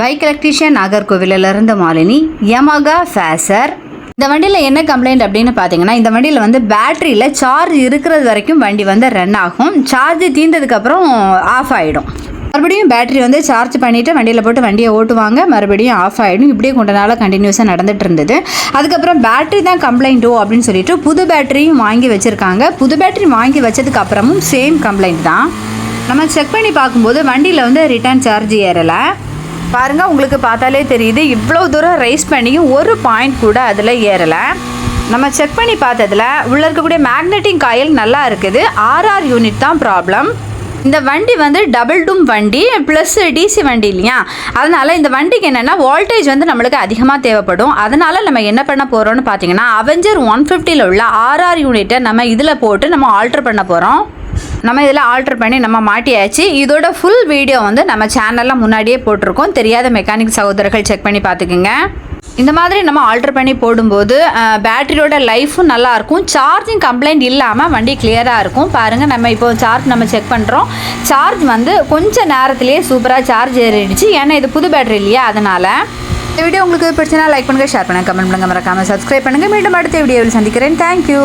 Bike electrician நாகர்கோவிலிருந்து Malini. Yamaha Fazer. இந்த வண்டியில் என்ன கம்ப்ளைண்ட் அப்படின்னு பார்த்தீங்கன்னா, இந்த வண்டியில் வந்து பேட்டரியில் சார்ஜ் இருக்கிறது வரைக்கும் வண்டி வந்து ரன் ஆகும். சார்ஜ் தீர்ந்ததுக்கப்புறம் ஆஃப் ஆகிடும். மறுபடியும் பேட்டரி வந்து சார்ஜ் பண்ணிவிட்டு வண்டியில் போட்டு வண்டியை ஓட்டுவாங்க, மறுபடியும் ஆஃப் ஆகிடும். இப்படியே கொஞ்ச நாளாக கண்டினியூஸாக நடந்துகிட்டு இருந்தது. அதுக்கப்புறம் பேட்டரி தான் கம்ப்ளைண்ட்டோ அப்படின்னு சொல்லிட்டு புது பேட்டரியும் வாங்கி வச்சுருக்காங்க. புது பேட்டரி வாங்கி வச்சதுக்கு அப்புறமும் சேம் கம்ப்ளைண்ட் தான். நம்ம செக் பண்ணி பார்க்கும்போது வண்டியில் வந்து ரிட்டர்ன் சார்ஜ் ஏறலை. பாருங்கள், உங்களுக்கு பார்த்தாலே தெரியுது. இவ்வளோ தூரம் ரைஸ் பண்ணியும் ஒரு பாயிண்ட் கூட அதில் ஏறலை. நம்ம செக் பண்ணி பார்த்ததில் உள்ளே இருக்கக்கூடிய மேக்னெட்டிக் காயில் நல்லா இருக்குது. ஆர்ஆர் யூனிட் தான் ப்ராப்ளம். இந்த வண்டி வந்து டபுள் டூம் வண்டி ப்ளஸ் டிசி வண்டி இல்லையா, அதனால் இந்த வண்டிக்கு என்னென்னா வோல்டேஜ் வந்து நம்மளுக்கு அதிகமாக தேவைப்படும். அதனால் நம்ம என்ன பண்ண போகிறோம்னு பார்த்தீங்கன்னா, அவெஞ்சர் 150 உள்ள ஆர்ஆர் யூனிட்டை நம்ம இதில் போட்டு நம்ம ஆல்ட்ரு பண்ண போகிறோம். நம்ம இதில் ஆல்ட்ரு பண்ணி நம்ம மாட்டியாச்சு. இதோட ஃபுல் வீடியோ வந்து நம்ம சேனலில் முன்னாடியே போட்டிருக்கோம். தெரியாத மெக்கானிக் சகோதரர்கள் செக் பண்ணி பார்த்துக்குங்க. இந்த மாதிரி நம்ம ஆல்ட்ரு பண்ணி போடும்போது பேட்டரியோட லைஃபும் நல்லாயிருக்கும். சார்ஜிங் கம்ப்ளைண்ட் இல்லாமல் வண்டி கிளியராக இருக்கும். பாருங்கள், நம்ம இப்போ சார்ஜ் நம்ம செக் பண்ணுறோம். சார்ஜ் வந்து கொஞ்சம் நேரத்திலேயே சூப்பராக சார்ஜ் ஏறிடுச்சு. ஏன்னா இது புது பேட்டரி இல்லையா, அதனால். இந்த வீடியோ உங்களுக்கு பிடிச்சினா லைக் பண்ணுங்கள், ஷேர் பண்ணுங்கள், கமெண்ட் பண்ணுங்கள், மறக்காமல் சப்ஸ்கிரைப் பண்ணுங்கள். மீண்டும் அடுத்த வீடியோவில் சந்திக்கிறேன். தேங்க்யூ.